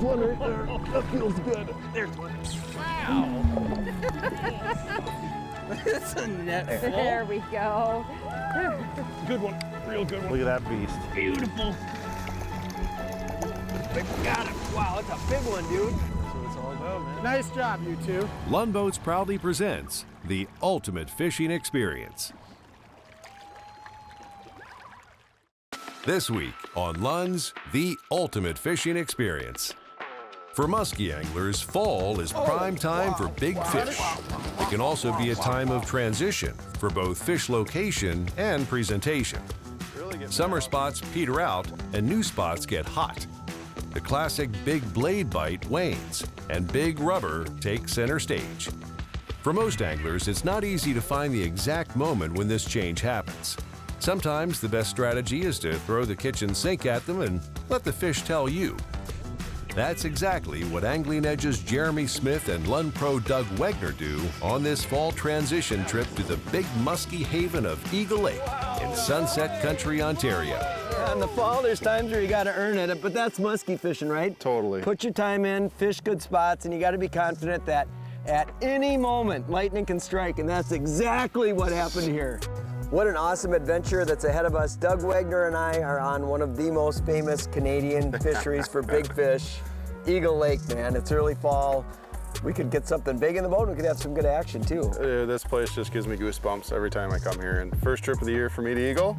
There's one right there. That feels good. There's one. Wow. That's a net full. There we go. Good one. Real good one. Look at that beast. Beautiful. Got him. Wow, that's a big one, dude. That's what it's all about, man. Nice job, you two. Lund Boats proudly presents the ultimate fishing experience. This week on Lund's The Ultimate Fishing Experience. For musky anglers, fall is prime time for big fish. It can also be a time of transition for both fish location and presentation. Summer spots peter out and new spots get hot. The classic big blade bite wanes and big rubber takes center stage. For most anglers, it's not easy to find the exact moment when this change happens. Sometimes the best strategy is to throw the kitchen sink at them and let the fish tell you. That's exactly what Angling Edge's Jeremy Smith and Lund Pro Doug Wagner do on this fall transition trip to the big musky haven of Eagle Lake in Sunset Country, Ontario. In the fall, there's times where you got to earn it, but that's musky fishing, right? Totally. Put your time in, fish good spots, and you got to be confident that at any moment, lightning can strike, and that's exactly what happened here. What an awesome adventure that's ahead of us. Doug Wagner and I are on one of the most famous Canadian fisheries for big fish, Eagle Lake, man. It's early fall. We could get something big in the boat and we could have some good action too. This place just gives me goosebumps every time I come here. And first trip of the year for me to Eagle,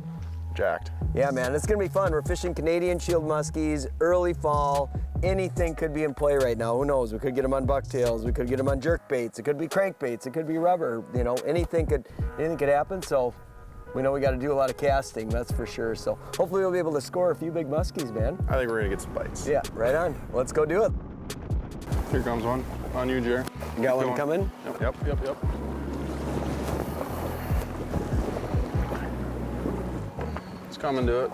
jacked. Yeah, man, it's gonna be fun. We're fishing Canadian Shield muskies, early fall. Anything could be in play right now. Who knows? We could get them on bucktails. We could get them on jerkbaits. It could be crankbaits. It could be rubber. You know, anything could happen. So we know we got to do a lot of casting, that's for sure. So hopefully we'll be able to score a few big muskies, man. I think we're gonna get some bites. Yeah, right on. Let's go do it. Here comes one. On you, Jer. You got one coming? Yep. Let's come and do it.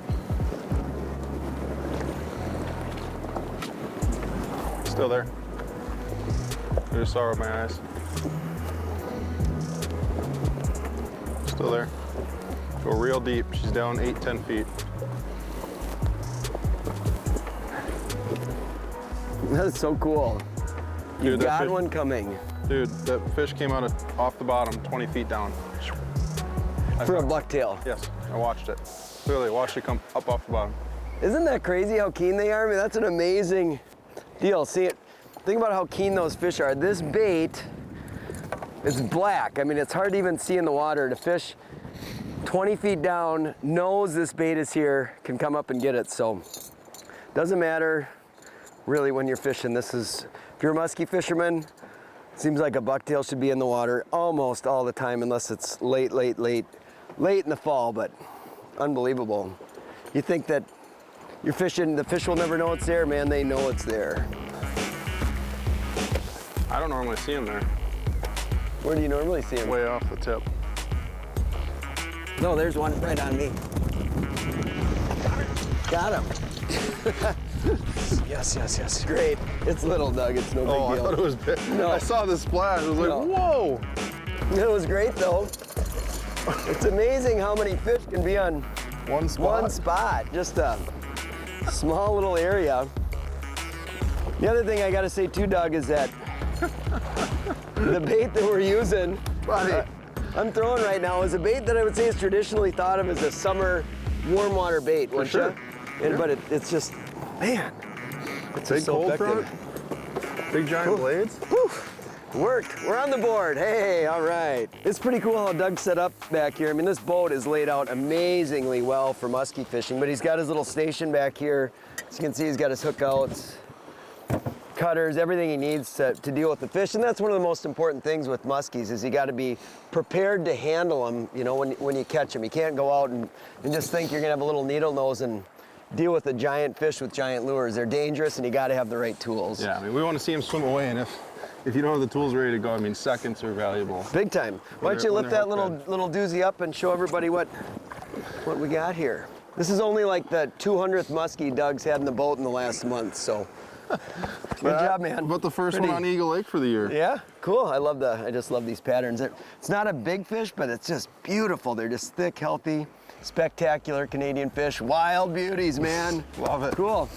Still there. I just saw her with my eyes. Still there. Go real deep. She's down 8-10 feet. That's so cool. You got one coming. Dude, that fish came out off the bottom, 20 feet down. For a bucktail. Yes, I watched it. Clearly, watched it come up off the bottom. Isn't that crazy how keen they are? I mean, that's an amazing deal. See, think about how keen those fish are. This bait is black. I mean, it's hard to even see in the water. The fish 20 feet down knows this bait is here, can come up and get it. So doesn't matter really when you're fishing. This is, if you're a musky fisherman, seems like a bucktail should be in the water almost all the time unless it's late in the fall, but unbelievable. You think that you're fishing, the fish will never know it's there, man, they know it's there. I don't normally see them there. Where do you normally see them? Way off the tip. No, there's one right on me. Got him. Yes. Great. It's little, Doug. It's no big deal. I thought it was big. No. I saw the splash. I was like, whoa. It was great, though. It's amazing how many fish can be on one spot. Just a small little area. The other thing I got to say, too, Doug, is that the bait that we're using, I'm throwing right now, is a bait that I would say is traditionally thought of as a summer warm water bait, wouldn't you? But it's just, man, it's big just so effective. Big giant blades. Whew. Worked. We're on the board. Hey, all right. It's pretty cool how Doug set up back here. I mean, this boat is laid out amazingly well for musky fishing, but he's got his little station back here. As you can see, he's got his hookouts, cutters, everything he needs to deal with the fish. And that's one of the most important things with muskies is you got to be prepared to handle them, you know, when you catch them. You can't go out and just think you're going to have a little needle nose and deal with a giant fish with giant lures. They're dangerous and you got to have the right tools. Yeah, I mean, we want to see him swim away, and if you don't have the tools ready to go, I mean, seconds are valuable. Big time. Why don't you lift that little doozy up and show everybody what we got here. This is only like the 200th muskie Doug's had in the boat in the last month, so good job, man. But the first one on Eagle Lake for the year. Yeah, cool. I just love these patterns. It's not a big fish, but it's just beautiful. They're just thick, healthy, spectacular Canadian fish. Wild beauties, man. Love it. Cool.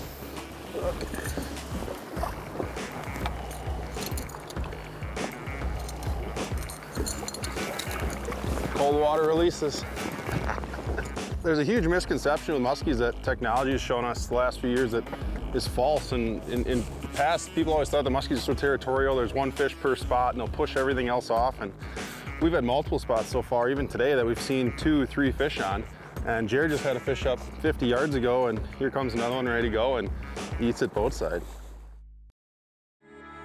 Cold water releases. There's a huge misconception with muskies that technology has shown us the last few years that is false. And in the past, people always thought the muskies are so territorial. There's one fish per spot and they'll push everything else off. And we've had multiple spots so far, even today, that we've seen 2, 3 fish on. And Jared just had a fish up 50 yards ago, and here comes another one ready to go, and he eats it both sides.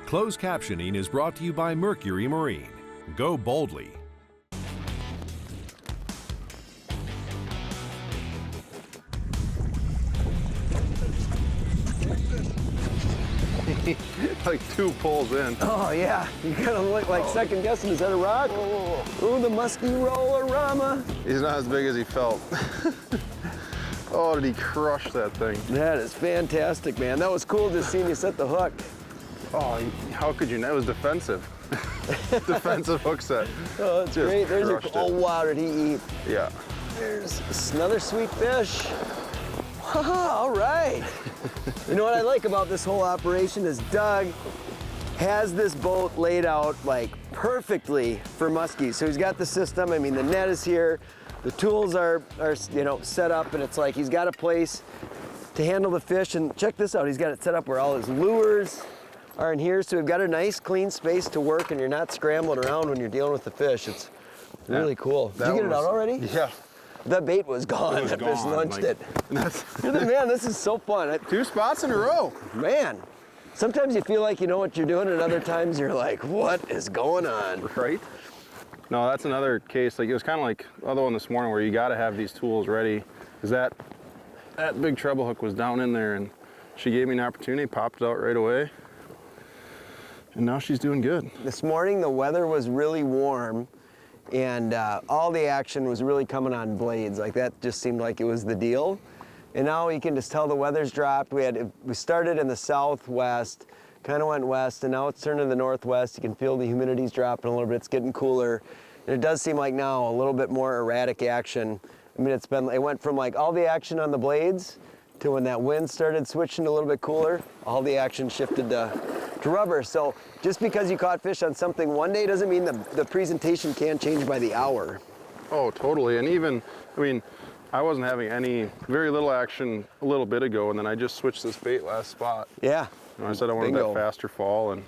Closed captioning is brought to you by Mercury Marine. Go boldly. Like 2 pulls in. Oh yeah, you gotta look like second guessing, is that a rock? Ooh, the musky roller-rama. He's not as big as he felt. Oh, did he crush that thing? That is fantastic, man. That was cool just seeing you set the hook. Oh, how could you know? It was defensive. Defensive hook set. Oh, that's Just great. There's your, crushed oh it. wow, did he eat? Yeah. There's another sweet fish. All right. You know what I like about this whole operation is Doug has this boat laid out like perfectly for muskies. So he's got the system. I mean, the net is here, the tools are you know, set up, and it's like he's got a place to handle the fish. And check this out, he's got it set up where all his lures are in here. So we've got a nice clean space to work, and you're not scrambling around when you're dealing with the fish. It's really cool. Did you get it out already? Yeah. That bait was gone. It was That fish gone, lunched like, it. You're the man, this is so fun. 2 spots in a row. Man, sometimes you feel like you know what you're doing, and other times you're like, what is going on? Right? No, that's another case. Like, it was kind of like the other one this morning where you got to have these tools ready, because that big treble hook was down in there, and she gave me an opportunity, popped it out right away, and now she's doing good. This morning the weather was really warm, and all the action was really coming on blades. Like, that just seemed like it was the deal. And now you can just tell the weather's dropped. We started in the southwest, kind of went west, and now it's turned to the northwest. You can feel the humidity's dropping a little bit. It's getting cooler. And it does seem like now a little bit more erratic action. I mean, it went from like all the action on the blades to when that wind started switching a little bit cooler, all the action shifted to rubber. So just because you caught fish on something one day doesn't mean the presentation can't change by the hour. Oh, totally. And even, I mean, I wasn't having very little action a little bit ago, and then I just switched this bait last spot. Yeah. You know, I said I wanted Bingo. that faster fall, and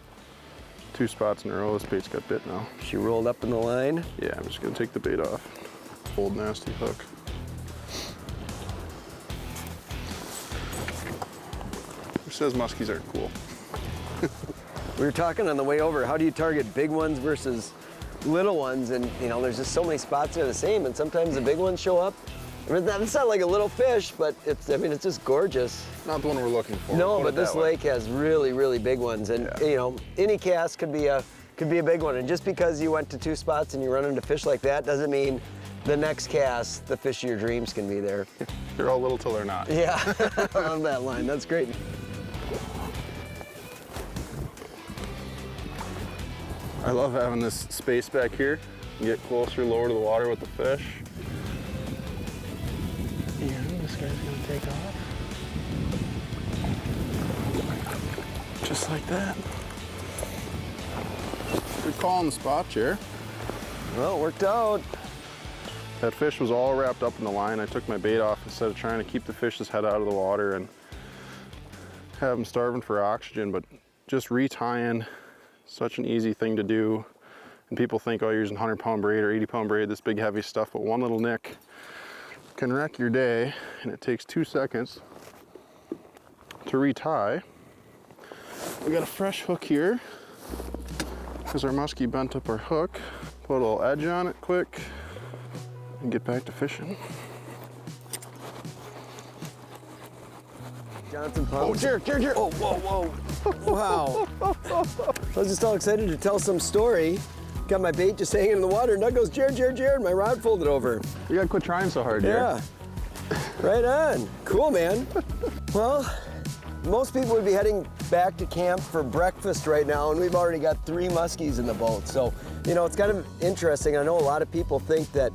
2 spots in a row, this bait's got bit now. She rolled up in the line. Yeah, I'm just gonna take the bait off. Old nasty hook. Who says muskies aren't cool? We were talking on the way over, how do you target big ones versus little ones? And you know, there's just so many spots that are the same, and sometimes the big ones show up. I mean, it's not like a little fish, but it's just gorgeous. Not the one we're looking for. No, put but it this that way. lake has really, really big ones. And Yeah. you know, any cast could be a big one. And just because you went to 2 spots and you run into fish like that doesn't mean the next cast, the fish of your dreams can be there. They're all little till they're not. Yeah, I love that line, that's great. I love having this space back here. You get closer, lower to the water with the fish. And this guy's gonna take off. Just like that. Good call on the spot, Jer. Well, it worked out. That fish was all wrapped up in the line. I took my bait off instead of trying to keep the fish's head out of the water and have him starving for oxygen, but just retying, such an easy thing to do. And people think, oh, you're using 100-pound braid or 80-pound braid, this big heavy stuff, but one little nick can wreck your day, and it takes 2 seconds to retie. We got a fresh hook here because our muskie bent up our hook. Put a little edge on it quick and get back to fishing. Johnson Pump. Oh, Jer. Oh, whoa, whoa. Wow. I was just all excited to tell some story. Got my bait just hanging in the water, and Doug goes, Jared, my rod folded over. You gotta quit trying so hard, Jer. Yeah. Right on. Cool, man. Well, most people would be heading back to camp for breakfast right now, and we've already got 3 muskies in the boat. So, you know, it's kind of interesting. I know a lot of people think that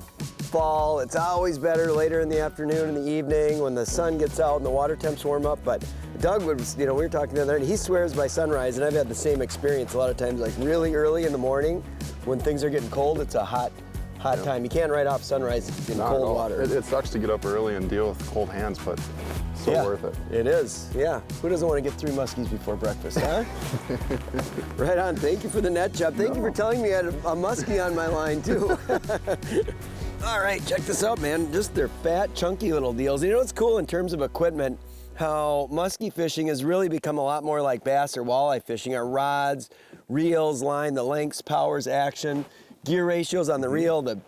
fall, it's always better later in the afternoon, in the evening, when the sun gets out and the water temps warm up. But Doug would, you know, we were talking the other night, he swears by sunrise, and I've had the same experience a lot of times, like really early in the morning when things are getting cold, it's a hot hot time. You can't ride off sunrise in Not at cold all. water. It sucks to get up early and deal with cold hands, but so Yeah, worth it. It is, yeah. Who doesn't want to get 3 muskies before breakfast, huh? Right on. Thank you for the net job. Thank you for telling me I had a muskie on my line, too. All right, check this out, man. Just they're fat, chunky little deals. You know what's cool in terms of equipment? How musky fishing has really become a lot more like bass or walleye fishing. Our rods, reels, line, the lengths, powers, action, gear ratios on the reel, the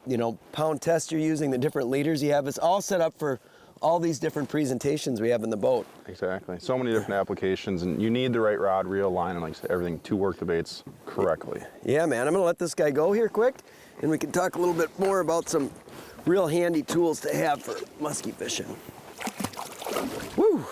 pound test you're using, the different leaders you have. It's all set up for all these different presentations we have in the boat. Exactly. So many different applications, and you need the right rod, reel, line, and like I said, everything to work the baits correctly. Yeah, man. I'm gonna let this guy go here quick, and we can talk a little bit more about some real handy tools to have for musky fishing. Woo!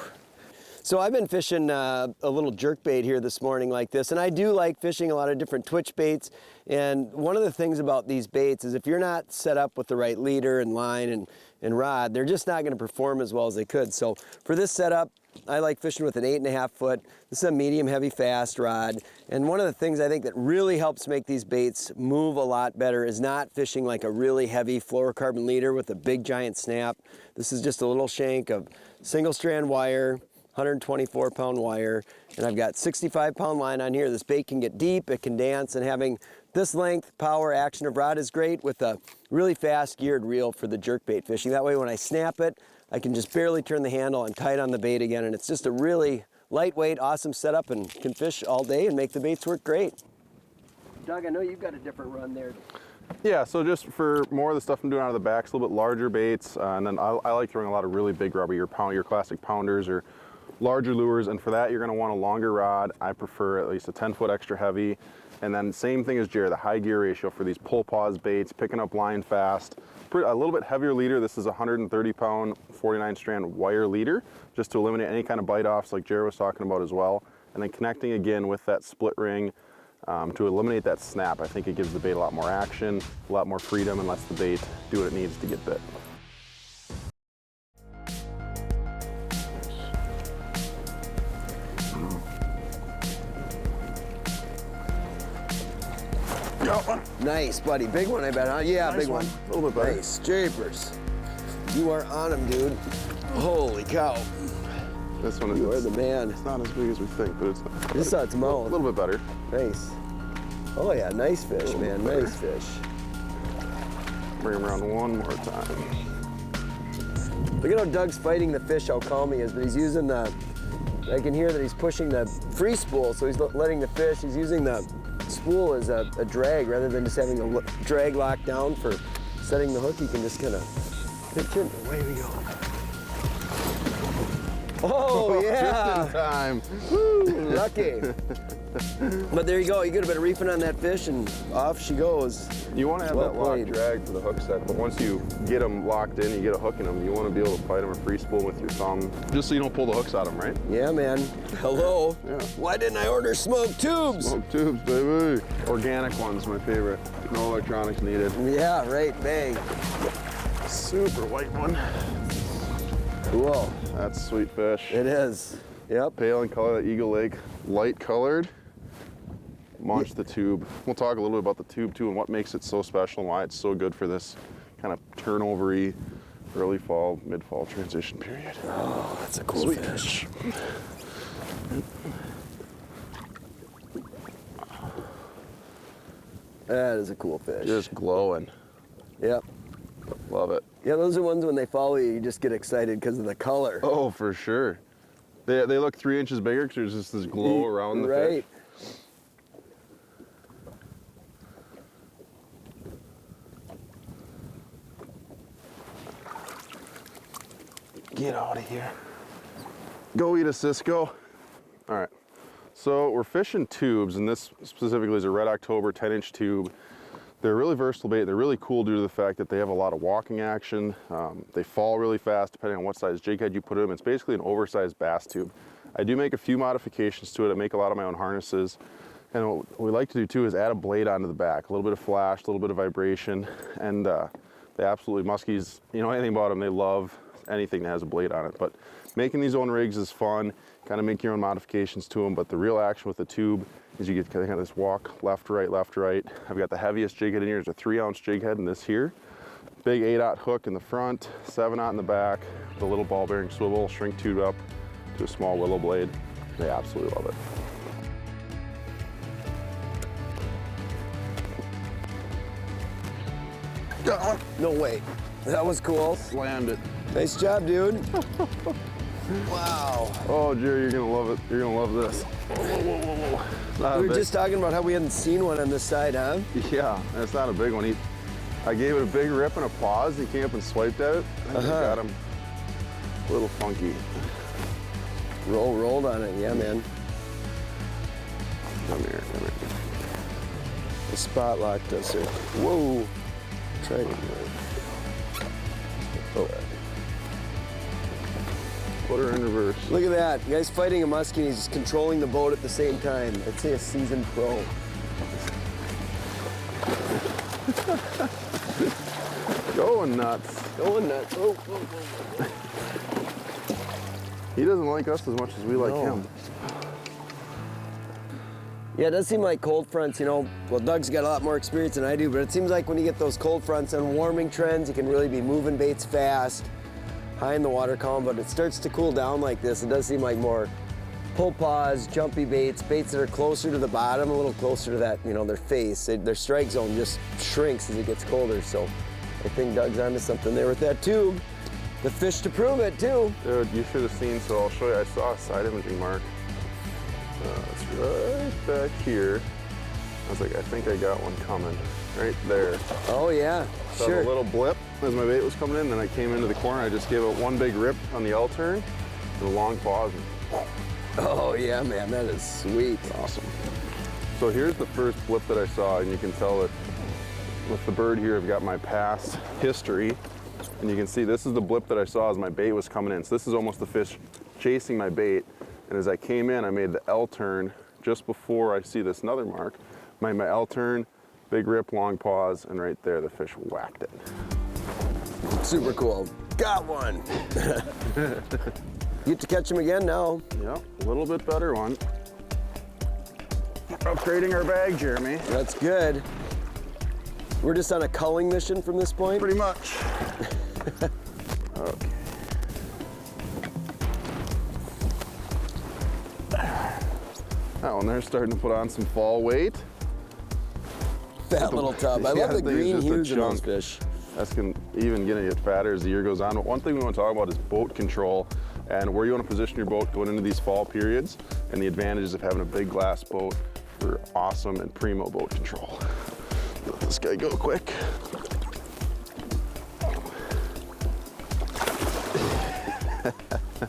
So I've been fishing a little jerkbait here this morning like this, and I do like fishing a lot of different twitch baits. And one of the things about these baits is if you're not set up with the right leader and line and rod, they're just not going to perform as well as they could. So for this setup, I like fishing with an 8.5 foot. This is a medium heavy fast rod. And one of the things I think that really helps make these baits move a lot better is not fishing like a really heavy fluorocarbon leader with a big giant snap. This is just a little shank of single strand wire, 124 pound wire, and I've got 65 pound line on here. This bait can get deep, it can dance, and having this length, power, action of rod is great with a really fast geared reel for the jerkbait fishing. That way when I snap it, I can just barely turn the handle and tight on the bait again, and it's just a really lightweight, awesome setup and can fish all day and make the baits work great. Doug, I know you've got a different run there. Yeah, so just for more of the stuff I'm doing out of the back, it's a little bit larger baits, and then I like throwing a lot of really big rubber, your classic pounders or larger lures, and for that you're going to want a longer rod. I prefer at least a 10 foot extra heavy, and then same thing as Jared, the high gear ratio for these pull pause baits, picking up line fast. A little bit heavier leader. This is a 130 pound 49 strand wire leader, just to eliminate any kind of bite offs like Jared was talking about as well, and then connecting again with that split ring to eliminate that snap. I think it gives the bait a lot more action, a lot more freedom, and lets the bait do what it needs to get bit. Got one. Nice, buddy. Big one, I bet, huh? Yeah, Nice big one. A little bit better. Nice. Japers. You are on them, dude. Holy cow. This one You are the man. It's not as big as we think, but it's not. Just saw its A mouth. little bit better. Nice. Oh yeah, nice fish, man. Nice fish. Bring him around one more time. Look at how Doug's fighting the fish, how calm he is, but he's using the, I can hear that he's pushing the free spool, so he's letting the fish, he's using the spool as a drag rather than just having a drag locked down for setting the hook. You can just kind of pitch it, and away we go. Oh, yeah. Just in time. Woo, lucky. But there you go. You get a bit of reefing on that fish, and off she goes. You want to have Well that lock played. drag for the hook set, but once you get them locked in, you get a hook in them, you want to be able to fight them a free spool with your thumb, just so you don't pull the hooks out of them, right? Yeah, man. Hello. Yeah. Why didn't I order smoked tubes? Smoke tubes, baby. Organic one's my favorite. No electronics needed. Yeah, right. Bang. Super white one. Cool. That's a sweet fish. It is. Yep. Pale in color, that Eagle Lake, light colored. Munch the tube. We'll talk a little bit about the tube too and what makes it so special and why it's so good for this kind of turnover-y early fall, mid-fall transition period. Oh, that's a cool Sweet fish. That is a cool fish. Just glowing. Yep. Love it. Yeah, those are ones when they follow you, you just get excited because of the color. Oh, for sure. They look 3 inches bigger because there's just this glow around the right. fish. Get out of here. Go eat a Cisco. All right. So we're fishing tubes, and this specifically is a Red October 10-inch tube. They're really versatile bait. They're really cool due to the fact that they have a lot of walking action. They fall really fast depending on what size jig head you put in them. It's basically an oversized bass tube. I do make a few modifications to it. I make a lot of my own harnesses. And what we like to do too is add a blade onto the back. A little bit of flash, a little bit of vibration. And they absolutely, Muskies, you know anything about them, they love anything that has a blade on it. But making these own rigs is fun, kind of make your own modifications to them, but the real action with the tube is you get kind of this walk left, right, left, right. I've got the heaviest jig head in here. It's a 3-ounce jig head in this here. Big 8/0 hook in the front, 7/0 in the back, the little ball bearing swivel, shrink tube up to a small willow blade. They absolutely love it. No way. That was cool. Slammed it. Nice job, dude. Wow. Oh, Jerry, you're gonna love it. You're gonna love this. Whoa, whoa, whoa, whoa, whoa. It's not We a were big- just talking about how we hadn't seen one on this side, huh? Yeah, that's not a big one. I gave it a big rip and a pause. He came up and swiped at it. I think I got him a little funky. Rolled on it, yeah, man. Come here, come here. The spot locked us here. Whoa. Try it. Oh. Put her in reverse. Look at that. Guy's fighting a muskie and he's controlling the boat at the same time. I'd say a seasoned pro. Going nuts. Going nuts. Oh, He doesn't like us as much as we like him. Yeah, it does seem like cold fronts, you know, well, Doug's got a lot more experience than I do, but it seems like when you get those cold fronts and warming trends, you can really be moving baits fast, high in the water column, but it starts to cool down like this. It does seem like more pull pause, jumpy baits, baits that are closer to the bottom, a little closer to that, you know, their face. Their strike zone just shrinks as it gets colder, so I think Doug's onto something there with that tube. The fish to prove it, too. Dude, you should have seen, so I'll show you. I saw a side imaging mark. It's right back here. I was like, I think I got one coming. Right there. Oh, yeah, Saw sure. a little blip as my bait was coming in, then I came into the corner. I just gave it one big rip on the L turn and a long pause. Oh, yeah, man, that is sweet. Awesome. So here's the first blip that I saw, and you can tell that with the bird here, I've got my past history. And you can see this is the blip that I saw as my bait was coming in. So this is almost the fish chasing my bait. And as I came in, I made the L turn just before I see this another mark. My L turn, big rip, long pause, and right there the fish whacked it. Super cool. Got one. You get to catch him again now. Yep, a little bit better one. Upgrading our bag, Jeremy. That's good. We're just on a culling mission from this point? Pretty much. Okay. That one there's starting to put on some fall weight. That little tub. I Yeah, love the I think it's green just a hues in those chunk. fish. That's even gonna get fatter as the year goes on. But one thing we want to talk about is boat control and where you want to position your boat going into these fall periods and the advantages of having a big glass boat for awesome and primo boat control. Let this guy go quick.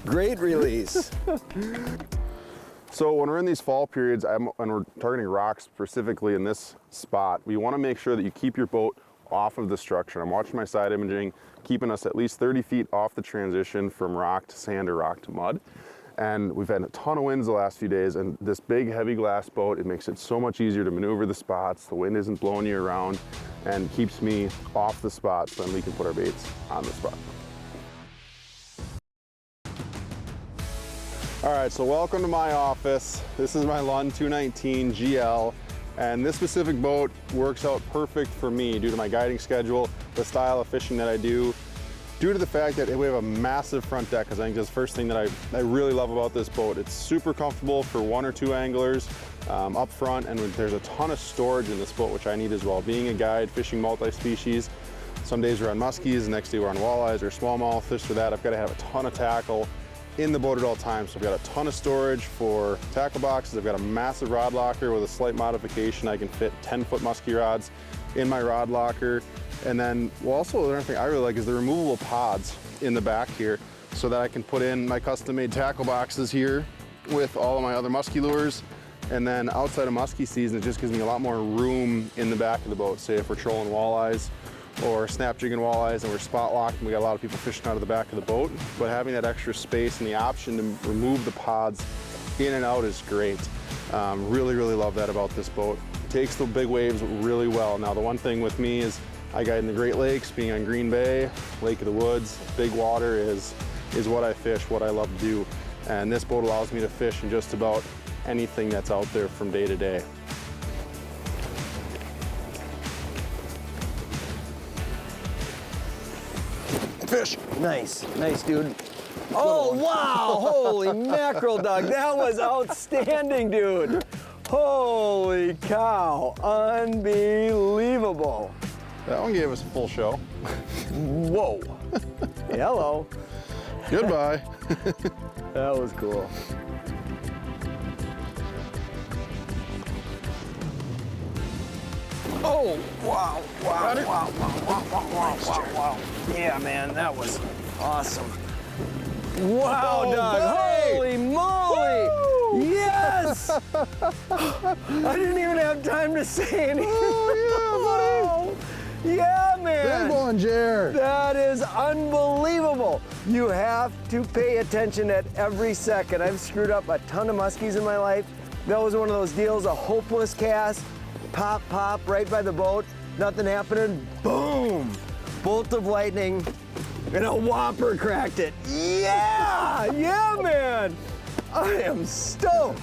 Great release. So when we're in these fall periods, and we're targeting rocks specifically in this spot, we want to make sure that you keep your boat off of the structure. I'm watching my side imaging, keeping us at least 30 feet off the transition from rock to sand or rock to mud. And we've had a ton of winds the last few days, and this big heavy glass boat, it makes it so much easier to maneuver the spots. The wind isn't blowing you around and keeps me off the spots, so then we can put our baits on the spot. All right, so welcome to my office. This is my Lund 219 GL, and this specific boat works out perfect for me due to my guiding schedule, the style of fishing that I do, due to the fact that we have a massive front deck, because I think that's the first thing that I really love about this boat. It's super comfortable for 1 or 2 anglers up front, and there's a ton of storage in this boat, which I need as well. Being a guide, fishing multi-species, some days we're on muskies, the next day we're on walleyes or smallmouth. Fish for that, I've got to have a ton of tackle in the boat at all times. So I've got a ton of storage for tackle boxes. I've got a massive rod locker with a slight modification. I can fit 10-foot musky rods in my rod locker. And then, well, also another thing I really like is the removable pods in the back here, so that I can put in my custom-made tackle boxes here with all of my other musky lures. And then outside of musky season, it just gives me a lot more room in the back of the boat. Say if we're trolling walleyes or snap jigging walleyes and we're spot locked and we got a lot of people fishing out of the back of the boat, but having that extra space and the option to remove the pods in and out is great. Really, really love that about this boat. It takes the big waves really well. Now the one thing with me is I guide in the Great Lakes, being on Green Bay, Lake of the Woods, big water is is what I fish, what I love to do. And this boat allows me to fish in just about anything that's out there from day to day. Fish. Nice, nice, dude. Oh, wow, holy mackerel, Doug. That was outstanding, dude. Holy cow, unbelievable. That one gave us a full show. Whoa. Hello. Goodbye. That was cool. Oh, wow, wow, wow, wow. Yeah, man, that was awesome. Wow, Oh, Doug, buddy. holy moly! Yes! I didn't even have time to say anything. Oh, Yeah, man. Big one, Jer. That is unbelievable. You have to pay attention at every second. I've screwed up a ton of muskies in my life. That was one of those deals, a hopeless cast, pop, pop, right by the boat, nothing happening, boom, bolt of lightning, and a whopper cracked it. Yeah, yeah, man. I am stoked.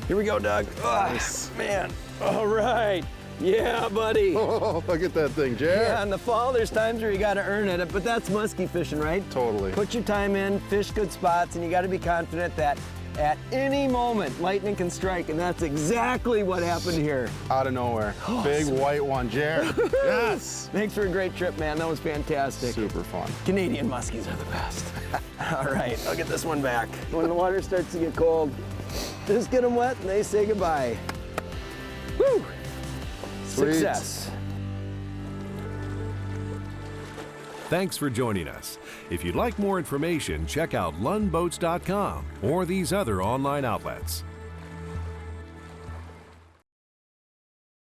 Here we go, Doug. Nice. Man, all right. Yeah, buddy. Oh, look at that thing, Jer. Yeah, in the fall, there's times where you got to earn it, but that's musky fishing, right? Totally. Put your time in, fish good spots, and you got to be confident that at any moment, lightning can strike, and that's exactly what happened here. Out of nowhere. Big white one, Jer. Yes. Thanks for a great trip, man. That was fantastic. Super fun. Canadian muskies are the best. All right, I'll get this one back. When the water starts to get cold, just get them wet and they say goodbye. Woo! Sweet. Success. Thanks for joining us. If you'd like more information, check out lundboats.com or these other online outlets.